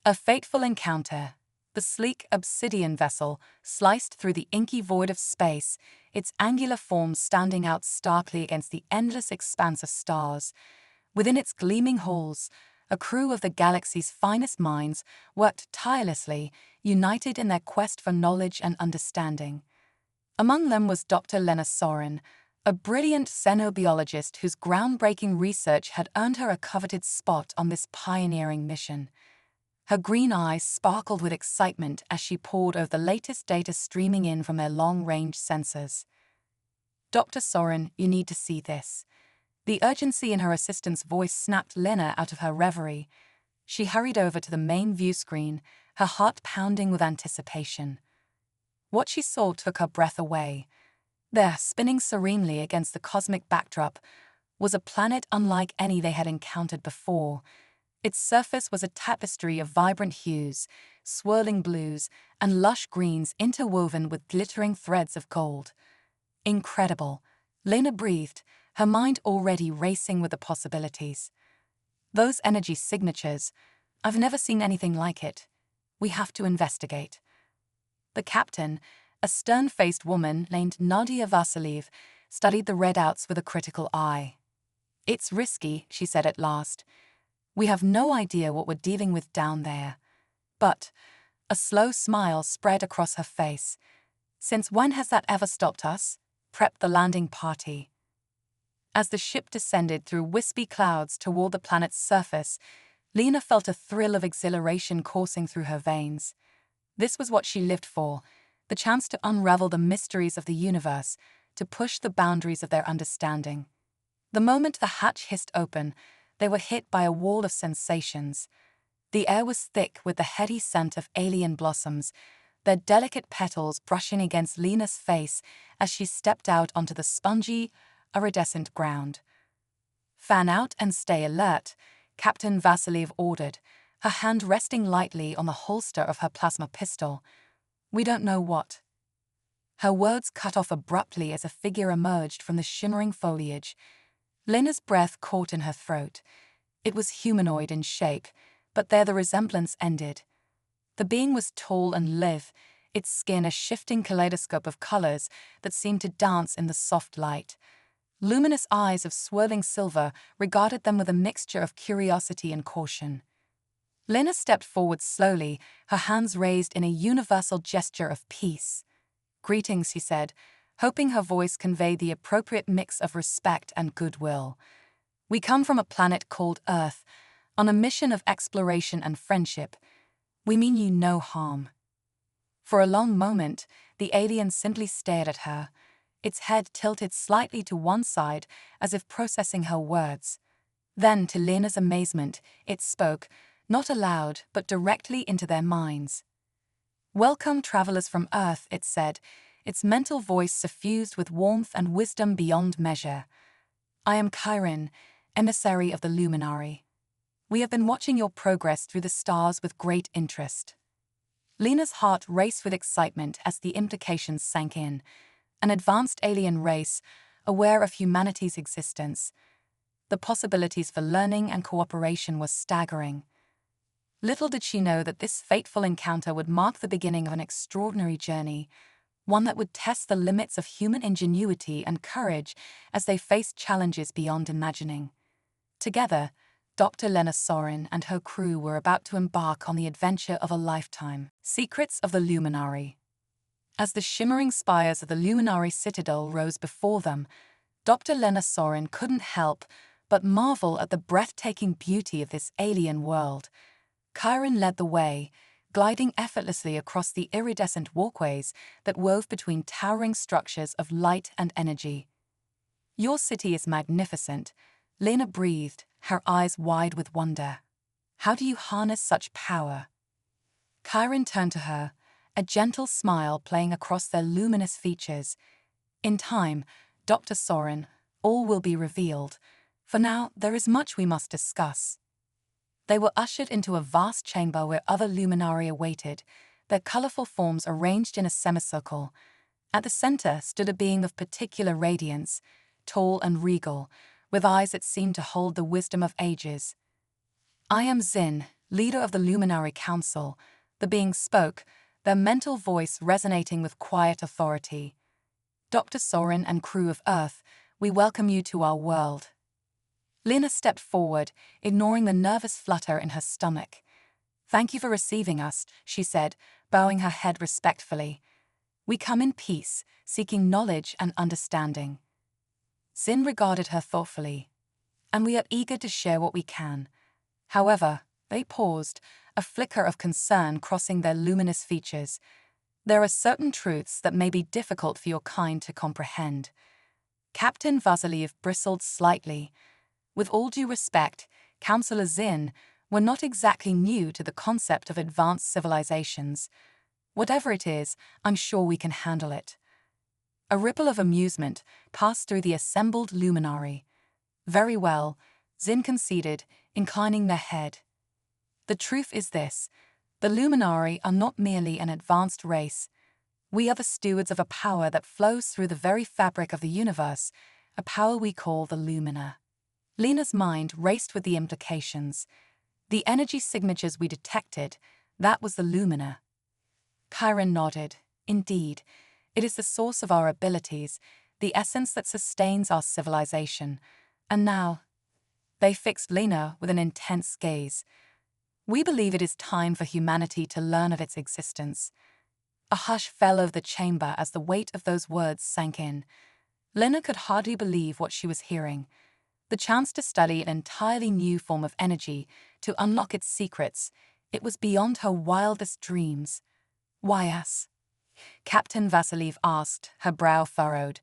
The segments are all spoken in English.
A fateful encounter. The sleek obsidian vessel sliced through the inky void of space, its angular form standing out starkly against the endless expanse of stars. Within its gleaming halls, a crew of the galaxy's finest minds worked tirelessly, united in their quest for knowledge and understanding. Among them was Dr. Lena Soren, a brilliant xenobiologist whose groundbreaking research had earned her a coveted spot on this pioneering mission. Her green eyes sparkled with excitement as she pored over the latest data streaming in from their long-range sensors. "Dr. Soren, you need to see this." The urgency in her assistant's voice snapped Lena out of her reverie. She hurried over to the main view screen, her heart pounding with anticipation. What she saw took her breath away. There, spinning serenely against the cosmic backdrop, was a planet unlike any they had encountered before. Its surface was a tapestry of vibrant hues, swirling blues, and lush greens interwoven with glittering threads of gold. Incredible, Lena breathed, her mind already racing with the possibilities. "Those energy signatures, I've never seen anything like it. We have to investigate." The captain, a stern-faced woman named Nadia Vasiliev, studied the readouts with a critical eye. "It's risky," she said at last. "We have no idea what we're dealing with down there." But a slow smile spread across her face. "Since when has that ever stopped us?" prepped the landing party. As the ship descended through wispy clouds toward the planet's surface, Lena felt a thrill of exhilaration coursing through her veins. This was what she lived for, the chance to unravel the mysteries of the universe, to push the boundaries of their understanding. The moment the hatch hissed open, they were hit by a wall of sensations. The air was thick with the heady scent of alien blossoms, their delicate petals brushing against Lena's face as she stepped out onto the spongy, iridescent ground. "Fan out and stay alert," Captain Vasiliev ordered, her hand resting lightly on the holster of her plasma pistol. "We don't know what." Her words cut off abruptly as a figure emerged from the shimmering foliage. Lena's breath caught in her throat. It was humanoid in shape, but there the resemblance ended. The being was tall and lithe, its skin a shifting kaleidoscope of colors that seemed to dance in the soft light. Luminous eyes of swirling silver regarded them with a mixture of curiosity and caution. Lena stepped forward slowly, her hands raised in a universal gesture of peace. "Greetings," she said, hoping her voice conveyed the appropriate mix of respect and goodwill. "We come from a planet called Earth, on a mission of exploration and friendship. We mean you no harm." For a long moment, the alien simply stared at her, its head tilted slightly to one side as if processing her words. Then, to Lena's amazement, it spoke, not aloud but directly into their minds. "Welcome, travelers from Earth," it said, its mental voice suffused with warmth and wisdom beyond measure. "I am Chiron, emissary of the Luminary. We have been watching your progress through the stars with great interest." Lena's heart raced with excitement as the implications sank in. An advanced alien race, aware of humanity's existence. The possibilities for learning and cooperation were staggering. Little did she know that this fateful encounter would mark the beginning of an extraordinary journey, one that would test the limits of human ingenuity and courage as they faced challenges beyond imagining. Together, Dr. Lena Soren and her crew were about to embark on the adventure of a lifetime. Secrets of the Luminary. As the shimmering spires of the Luminary Citadel rose before them, Dr. Lena Soren couldn't help but marvel at the breathtaking beauty of this alien world. Chiron led the way, gliding effortlessly across the iridescent walkways that wove between towering structures of light and energy. "Your city is magnificent," Lena breathed, her eyes wide with wonder. "How do you harness such power?" Chiron turned to her, a gentle smile playing across their luminous features. "In time, Dr. Soren, all will be revealed. For now, there is much we must discuss." They were ushered into a vast chamber where other luminari awaited, their colorful forms arranged in a semicircle. At the center stood a being of particular radiance, tall and regal, with eyes that seemed to hold the wisdom of ages. "I am Zin," leader of the Luminary Council, the being spoke, their mental voice resonating with quiet authority. Dr. Soren and crew of Earth, we welcome you to our world. Lena stepped forward, ignoring the nervous flutter in her stomach. Thank you for receiving us, she said, bowing her head respectfully. We come in peace, seeking knowledge and understanding. Zin regarded her thoughtfully. And we are eager to share what we can. However, they paused, a flicker of concern crossing their luminous features. There are certain truths that may be difficult for your kind to comprehend. Captain Vasiliev bristled slightly. With all due respect, Councillor Zin, we're not exactly new to the concept of advanced civilizations. Whatever it is, I'm sure we can handle it. A ripple of amusement passed through the assembled luminary. Very well, Zin conceded, inclining their head. The truth is this: the luminary are not merely an advanced race. We are the stewards of a power that flows through the very fabric of the universe, a power we call the lumina. Lena's mind raced with the implications. The energy signatures we detected, that was the lumina. Chiron nodded. Indeed, it is the source of our abilities, the essence that sustains our civilization. And now, they fixed Lena with an intense gaze. We believe it is time for humanity to learn of its existence. A hush fell over the chamber as the weight of those words sank in. Lena could hardly believe what she was hearing. The chance to study an entirely new form of energy, to unlock its secrets, it was beyond her wildest dreams. Why us? Captain Vasiliev asked, her brow furrowed.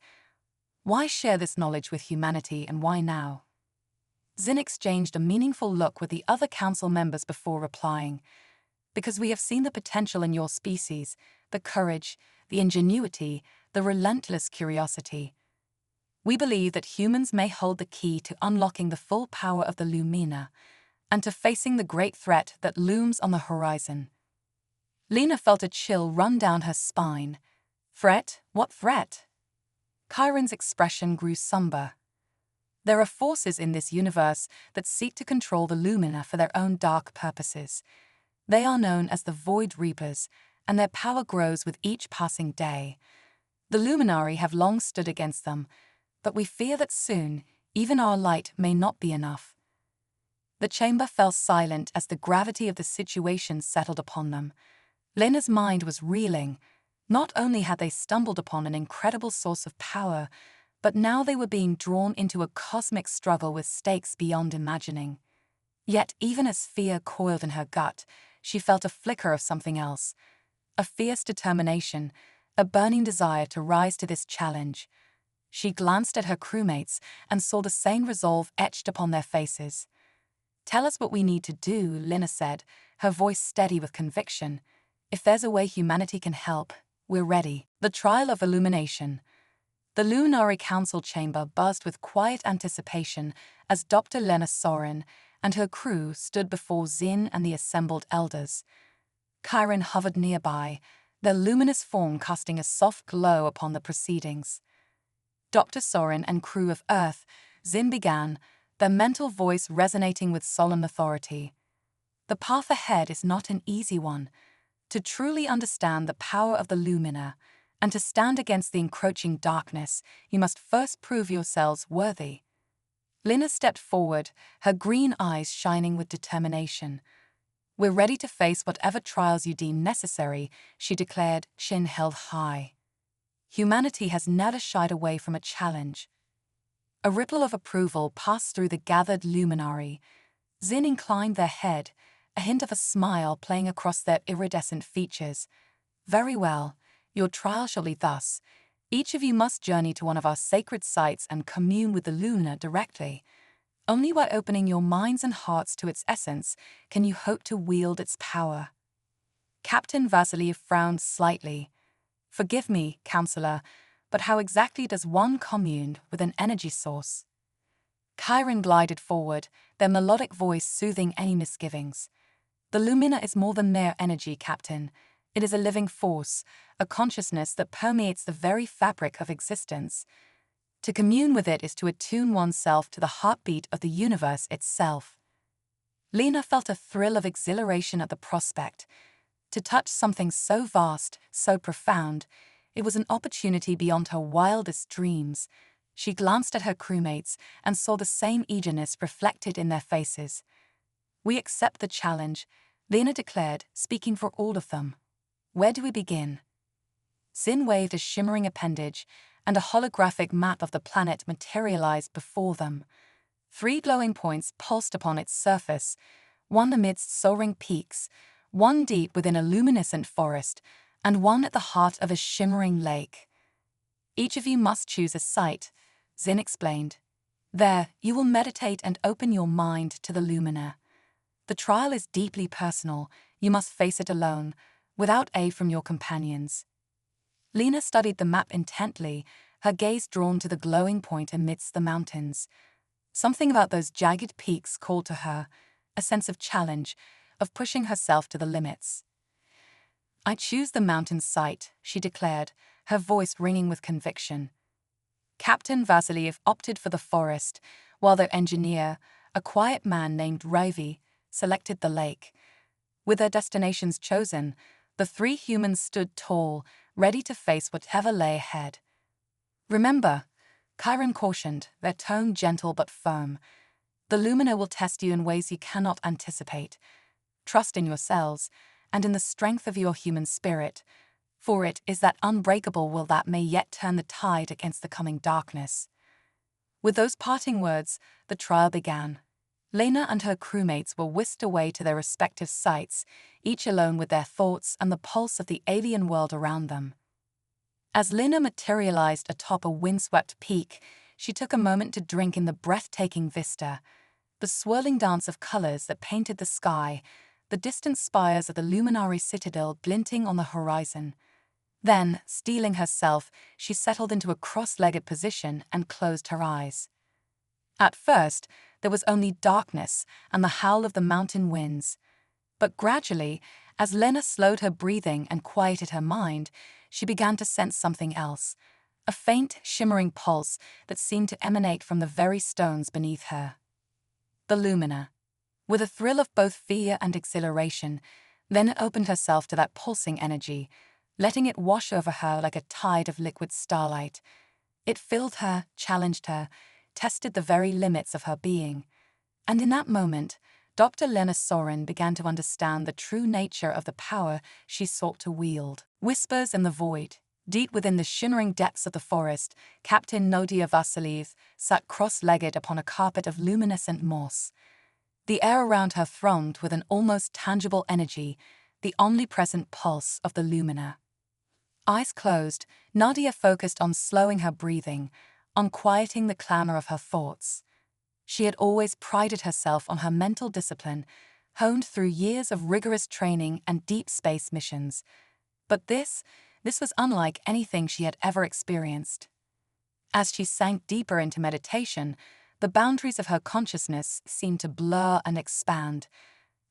Why share this knowledge with humanity, and why now? Zin exchanged a meaningful look with the other council members before replying. Because we have seen the potential in your species, the courage, the ingenuity, the relentless curiosity. We believe that humans may hold the key to unlocking the full power of the Lumina and to facing the great threat that looms on the horizon. Lena felt a chill run down her spine. Threat? What threat? Chiron's expression grew somber. There are forces in this universe that seek to control the Lumina for their own dark purposes. They are known as the Void Reapers, and their power grows with each passing day. The Luminari have long stood against them, but we fear that soon, even our light may not be enough. The chamber fell silent as the gravity of the situation settled upon them. Lena's mind was reeling. Not only had they stumbled upon an incredible source of power, but now they were being drawn into a cosmic struggle with stakes beyond imagining. Yet even as fear coiled in her gut, she felt a flicker of something else. A fierce determination, a burning desire to rise to this challenge. She glanced at her crewmates and saw the same resolve etched upon their faces. Tell us what we need to do, Lena said, her voice steady with conviction. If there's a way humanity can help, we're ready. The trial of illumination. The Luminary Council chamber buzzed with quiet anticipation as Dr. Lena Soren and her crew stood before Zin and the assembled elders. Chiron hovered nearby, their luminous form casting a soft glow upon the proceedings. Dr. Soren and crew of Earth, Zin began, their mental voice resonating with solemn authority. The path ahead is not an easy one. To truly understand the power of the Lumina, and to stand against the encroaching darkness, you must first prove yourselves worthy. Lena stepped forward, her green eyes shining with determination. We're ready to face whatever trials you deem necessary, she declared, chin held high. Humanity has never shied away from a challenge. A ripple of approval passed through the gathered luminary. Zin inclined their head, a hint of a smile playing across their iridescent features. Very well, your trial shall be thus. Each of you must journey to one of our sacred sites and commune with the Luna directly. Only by opening your minds and hearts to its essence can you hope to wield its power. Captain Vasiliev frowned slightly. Forgive me, Counselor, but how exactly does one commune with an energy source? Chiron glided forward, their melodic voice soothing any misgivings. The Lumina is more than mere energy, Captain. It is a living force, a consciousness that permeates the very fabric of existence. To commune with it is to attune oneself to the heartbeat of the universe itself. Lena felt a thrill of exhilaration at the prospect. To touch something so vast, so profound, it was an opportunity beyond her wildest dreams. She glanced at her crewmates and saw the same eagerness reflected in their faces. "We accept the challenge," Lena declared, speaking for all of them. "Where do we begin?" Zin waved a shimmering appendage, and a holographic map of the planet materialized before them. 3 glowing points pulsed upon its surface, one amidst soaring peaks, one deep within a luminescent forest, and one at the heart of a shimmering lake. "Each of you must choose a site," Zin explained. "There, you will meditate and open your mind to the lumina. The trial is deeply personal. You must face it alone, without aid from your companions." Lena studied the map intently, her gaze drawn to the glowing point amidst the mountains. Something about those jagged peaks called to her, a sense of challenge, of pushing herself to the limits. "I choose the mountain site," she declared, her voice ringing with conviction. Captain Vasiliev opted for the forest, while their engineer, a quiet man named Ravi, selected the lake. With their destinations chosen, the 3 humans stood tall, ready to face whatever lay ahead. "Remember," Chiron cautioned, their tone gentle but firm, "the lumina will test you in ways you cannot anticipate. Trust in yourselves, and in the strength of your human spirit, for it is that unbreakable will that may yet turn the tide against the coming darkness." With those parting words, the trial began. Lena and her crewmates were whisked away to their respective sites, each alone with their thoughts and the pulse of the alien world around them. As Lena materialized atop a windswept peak, she took a moment to drink in the breathtaking vista. The swirling dance of colors that painted the sky, the distant spires of the luminary citadel glinting on the horizon. Then, steeling herself, she settled into a cross-legged position and closed her eyes. At first, there was only darkness and the howl of the mountain winds. But gradually, as Lena slowed her breathing and quieted her mind, she began to sense something else, a faint, shimmering pulse that seemed to emanate from the very stones beneath her. The lumina. With a thrill of both fear and exhilaration, Lena opened herself to that pulsing energy, letting it wash over her like a tide of liquid starlight. It filled her, challenged her, tested the very limits of her being. And in that moment, Dr. Lena Soren began to understand the true nature of the power she sought to wield. Whispers in the void. Deep within the shimmering depths of the forest, Captain Nadia Vasiliev sat cross-legged upon a carpet of luminescent moss. The air around her thrummed with an almost tangible energy, the omnipresent pulse of the lumina. Eyes closed, Nadia focused on slowing her breathing, on quieting the clamor of her thoughts. She had always prided herself on her mental discipline, honed through years of rigorous training and deep space missions. But this was unlike anything she had ever experienced. As she sank deeper into meditation, the boundaries of her consciousness seemed to blur and expand.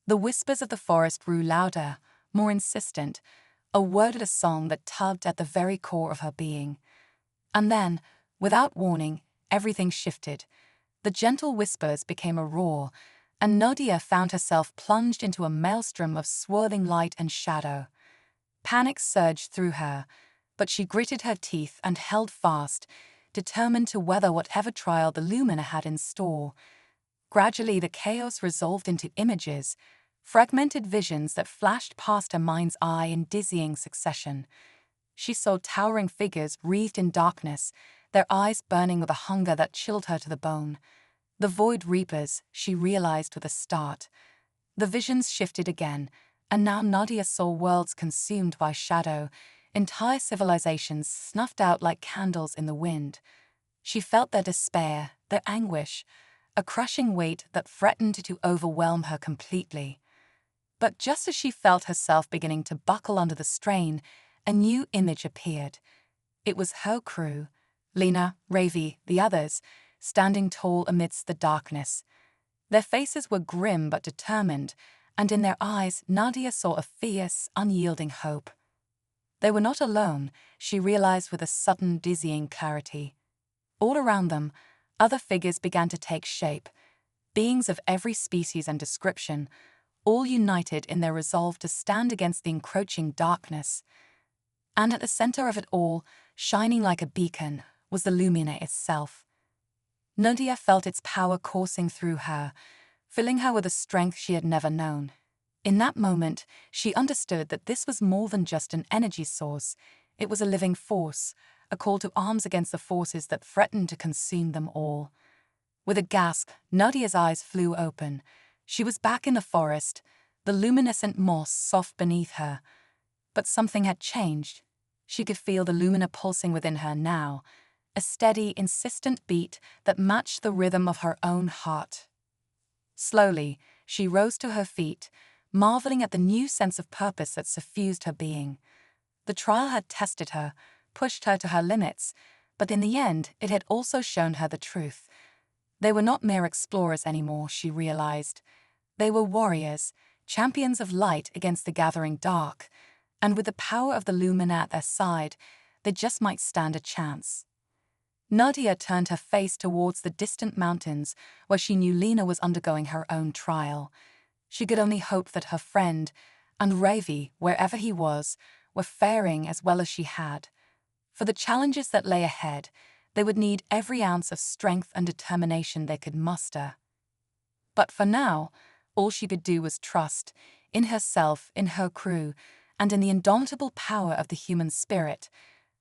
The whispers of the forest grew louder, more insistent, a worded song that tugged at the very core of her being. And then, without warning, everything shifted. The gentle whispers became a roar, and Nadia found herself plunged into a maelstrom of swirling light and shadow. Panic surged through her, but she gritted her teeth and held fast, determined to weather whatever trial the lumina had in store. Gradually, the chaos resolved into images, fragmented visions that flashed past her mind's eye in dizzying succession. She saw towering figures wreathed in darkness, their eyes burning with a hunger that chilled her to the bone. The Void Reapers, she realized with a start. The visions shifted again, and now Nadia saw worlds consumed by shadow, entire civilizations snuffed out like candles in the wind. She felt their despair, their anguish, a crushing weight that threatened to overwhelm her completely. But just as she felt herself beginning to buckle under the strain, a new image appeared. It was her crew, Lena, Ravi, the others, standing tall amidst the darkness. Their faces were grim but determined, and in their eyes Nadia saw a fierce, unyielding hope. They were not alone, she realized with a sudden, dizzying clarity. All around them, other figures began to take shape. beings of every species and description, all united in their resolve to stand against the encroaching darkness. And at the center of it all, shining like a beacon, was the Lumina itself. Nadia felt its power coursing through her, filling her with a strength she had never known. In that moment, she understood that this was more than just an energy source. It was a living force, a call to arms against the forces that threatened to consume them all. With a gasp, Nadia's eyes flew open. She was back in the forest, the luminescent moss soft beneath her. But something had changed. She could feel the Lumina pulsing within her now, a steady, insistent beat that matched the rhythm of her own heart. Slowly, she rose to her feet, marveling at the new sense of purpose that suffused her being. The trial had tested her, pushed her to her limits, but in the end, it had also shown her the truth. They were not mere explorers anymore, she realized. They were warriors, champions of light against the gathering dark, and with the power of the Lumina at their side, they just might stand a chance. Nadia turned her face towards the distant mountains where she knew Lena was undergoing her own trial. She could only hope that her friend, and Ravi, wherever he was, were faring as well as she had. For the challenges that lay ahead, they would need every ounce of strength and determination they could muster. But for now, all she could do was trust, in herself, in her crew, and in the indomitable power of the human spirit.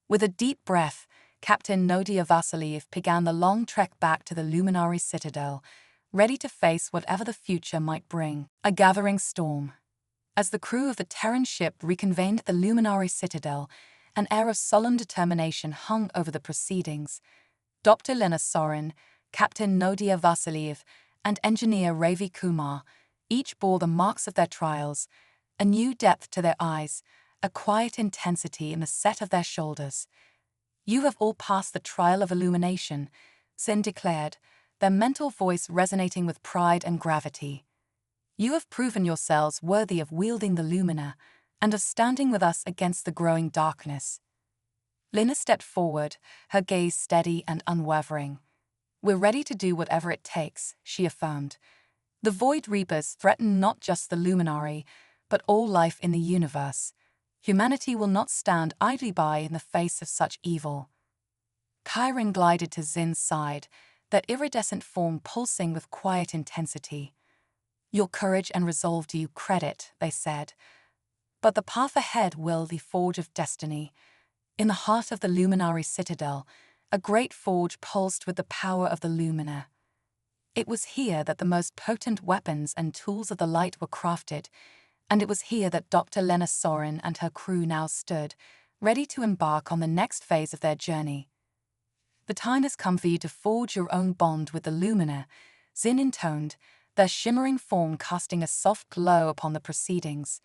With a deep breath, Captain Nadia Vasiliev began the long trek back to the Luminary Citadel, ready to face whatever the future might bring. A gathering storm. As the crew of the Terran ship reconvened at the Luminary Citadel, an air of solemn determination hung over the proceedings. Dr. Lena Sorin, Captain Nadia Vasiliev, and engineer Ravi Kumar each bore the marks of their trials, a new depth to their eyes, a quiet intensity in the set of their shoulders. "You have all passed the trial of illumination," Sin declared, their mental voice resonating with pride and gravity. "You have proven yourselves worthy of wielding the Lumina and of standing with us against the growing darkness." Lena stepped forward, her gaze steady and unwavering. "We're ready to do whatever it takes," she affirmed. "The Void Reapers threaten not just the Luminary, but all life in the universe. Humanity will not stand idly by in the face of such evil." Chiron glided to Zin's side, their iridescent form pulsing with quiet intensity. "Your courage and resolve do you credit," they said. "But the path ahead will the forge of destiny." In the heart of the Luminary Citadel, a great forge pulsed with the power of the Lumina. It was here that the most potent weapons and tools of the light were crafted, and it was here that Dr. Lena Sorin and her crew now stood, ready to embark on the next phase of their journey. "The time has come for you to forge your own bond with the Lumina," Zin intoned, their shimmering form casting a soft glow upon the proceedings.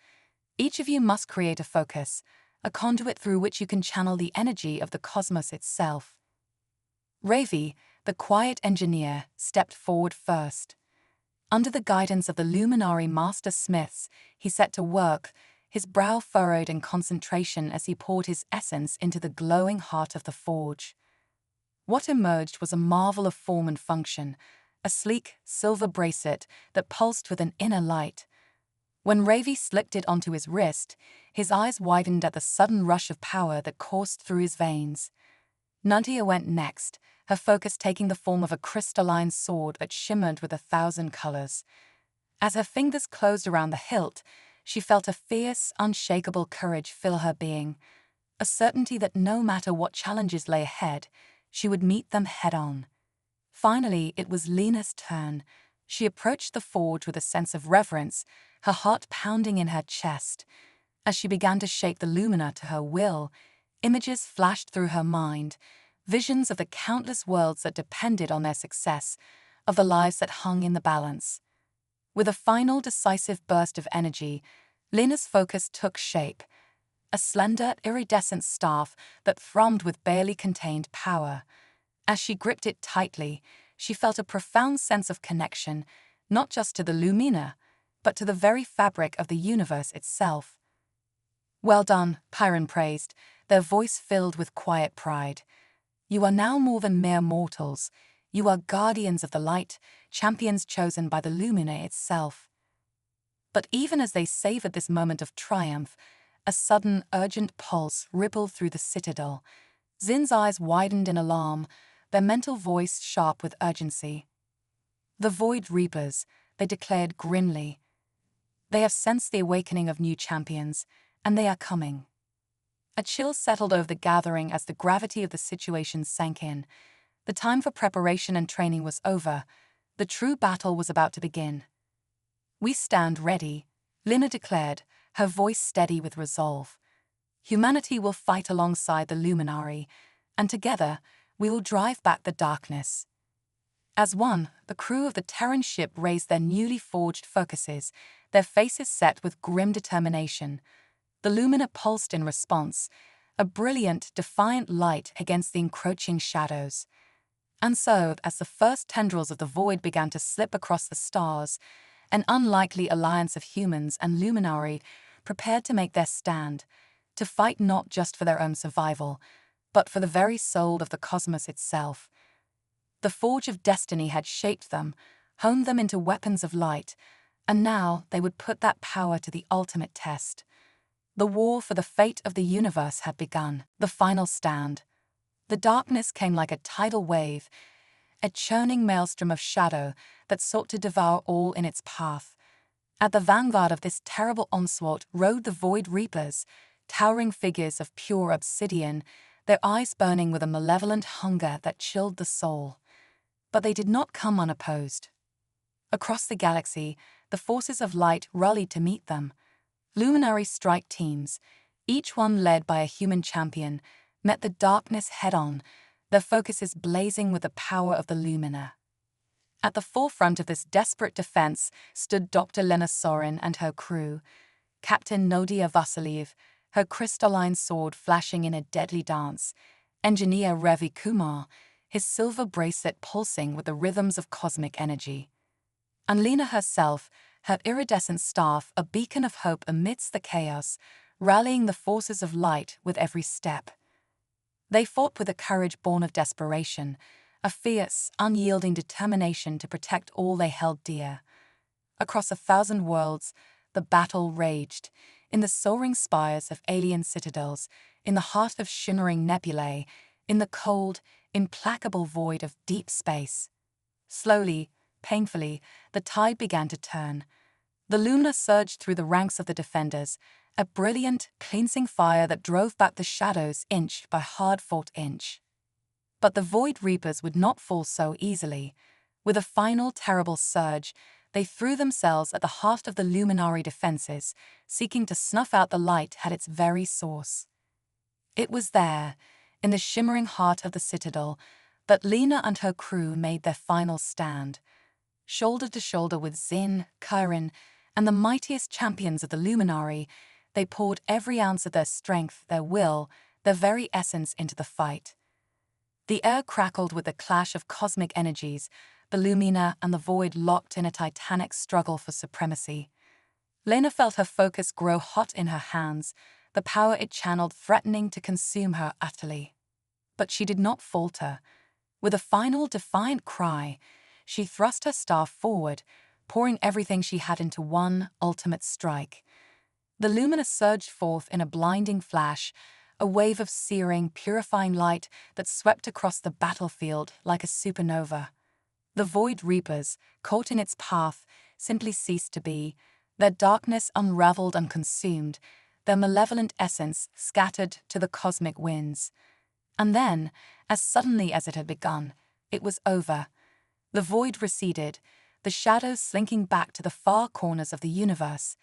"Each of you must create a focus, a conduit through which you can channel the energy of the cosmos itself." Ravi, the quiet engineer, stepped forward first. Under the guidance of the Luminary Master Smiths, he set to work, his brow furrowed in concentration as he poured his essence into the glowing heart of the forge. What emerged was a marvel of form and function, a sleek, silver bracelet that pulsed with an inner light. When Ravi slipped it onto his wrist, his eyes widened at the sudden rush of power that coursed through his veins. Nadia went next, her focus taking the form of a crystalline sword that shimmered with 1,000 colors. As her fingers closed around the hilt, she felt a fierce, unshakable courage fill her being, a certainty that no matter what challenges lay ahead, she would meet them head-on. Finally, it was Lena's turn. She approached the forge with a sense of reverence, her heart pounding in her chest. As she began to shape the Lumina to her will, images flashed through her mind, visions of the countless worlds that depended on their success, of the lives that hung in the balance. With a final decisive burst of energy, Lena's focus took shape, a slender, iridescent staff that thrummed with barely contained power. As she gripped it tightly, she felt a profound sense of connection, not just to the Lumina, but to the very fabric of the universe itself. "Well done," Chiron praised, their voice filled with quiet pride. "You are now more than mere mortals. You are guardians of the light, champions chosen by the Lumina itself. But even as they savored this moment of triumph, a sudden, urgent pulse rippled through the citadel. Zin's eyes widened in alarm, their mental voice sharp with urgency. "The Void Reapers," they declared grimly. "They have sensed the awakening of new champions, and they are coming." A chill settled over the gathering as the gravity of the situation sank in. The time for preparation and training was over. The true battle was about to begin. "We stand ready," Lina declared, her voice steady with resolve. "Humanity will fight alongside the Luminari, and together we will drive back the darkness." As one, the crew of the Terran ship raised their newly forged focuses, their faces set with grim determination. The Lumina pulsed in response, a brilliant, defiant light against the encroaching shadows. And so, as the first tendrils of the void began to slip across the stars, an unlikely alliance of humans and Luminari prepared to make their stand, to fight not just for their own survival, but for the very soul of the cosmos itself. The forge of destiny had shaped them, honed them into weapons of light, and now they would put that power to the ultimate test. The war for the fate of the universe had begun, the final stand. The darkness came like a tidal wave, a churning maelstrom of shadow that sought to devour all in its path. At the vanguard of this terrible onslaught rode the Void Reapers, towering figures of pure obsidian, their eyes burning with a malevolent hunger that chilled the soul. But they did not come unopposed. Across the galaxy, the forces of light rallied to meet them. Luminary strike teams, each one led by a human champion, met the darkness head-on, their focuses blazing with the power of the Lumina. At the forefront of this desperate defense stood Dr. Lena Sorin and her crew, Captain Nodia Vasiliev, her crystalline sword flashing in a deadly dance, Engineer Ravi Kumar, his silver bracelet pulsing with the rhythms of cosmic energy, and Lena herself, her iridescent staff a beacon of hope amidst the chaos, rallying the forces of light with every step. They fought with a courage born of desperation, a fierce, unyielding determination to protect all they held dear. Across 1,000 worlds, the battle raged, in the soaring spires of alien citadels, in the heart of shimmering nebulae, in the cold, implacable void of deep space. Slowly, painfully, the tide began to turn. The Lumina surged through the ranks of the defenders, a brilliant, cleansing fire that drove back the shadows inch by hard-fought inch. But the Void Reapers would not fall so easily. With a final terrible surge, they threw themselves at the heart of the Luminari defenses, seeking to snuff out the light at its very source. It was there, in the shimmering heart of the citadel, that Lena and her crew made their final stand. Shoulder to shoulder with Zin, Kyrin, and the mightiest champions of the Luminari, they poured every ounce of their strength, their will, their very essence into the fight. The air crackled with the clash of cosmic energies, the Lumina and the Void locked in a titanic struggle for supremacy. Lena felt her focus grow hot in her hands, the power it channeled threatening to consume her utterly. But she did not falter. With a final defiant cry, she thrust her staff forward, pouring everything she had into one ultimate strike. The Lumina surged forth in a blinding flash, a wave of searing, purifying light that swept across the battlefield like a supernova. The Void Reapers, caught in its path, simply ceased to be, their darkness unraveled and consumed, their malevolent essence scattered to the cosmic winds. And then, as suddenly as it had begun, it was over. The void receded, the shadows slinking back to the far corners of the universe.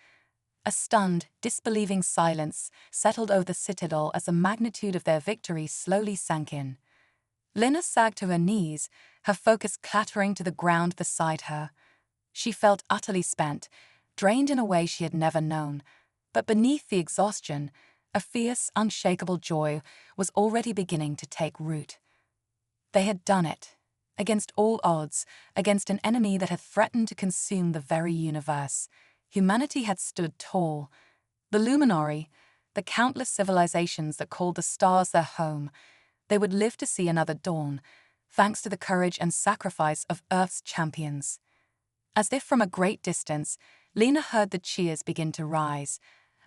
A stunned, disbelieving silence settled over the citadel as the magnitude of their victory slowly sank in. Lena sagged to her knees, her focus clattering to the ground beside her. She felt utterly spent, drained in a way she had never known. But beneath the exhaustion, a fierce, unshakable joy was already beginning to take root. They had done it. Against all odds, against an enemy that had threatened to consume the very universe, humanity had stood tall. The Luminari, the countless civilizations that called the stars their home, they would live to see another dawn, thanks to the courage and sacrifice of Earth's champions. As if from a great distance, Lena heard the cheers begin to rise,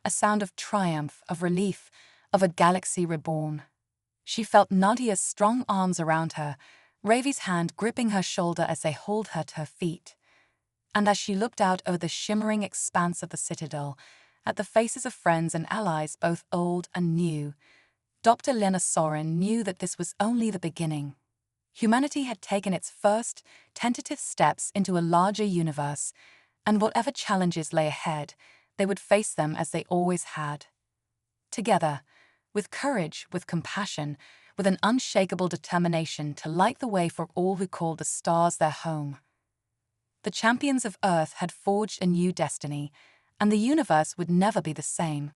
a sound of triumph, of relief, of a galaxy reborn. She felt Nadia's strong arms around her, Ravi's hand gripping her shoulder as they hauled her to her feet. And as she looked out over the shimmering expanse of the Citadel, at the faces of friends and allies both old and new, Dr. Lena Soren knew that this was only the beginning. Humanity had taken its first, tentative steps into a larger universe, and whatever challenges lay ahead, they would face them as they always had. Together, with courage, with compassion, with an unshakable determination to light the way for all who called the stars their home. The champions of Earth had forged a new destiny, and the universe would never be the same.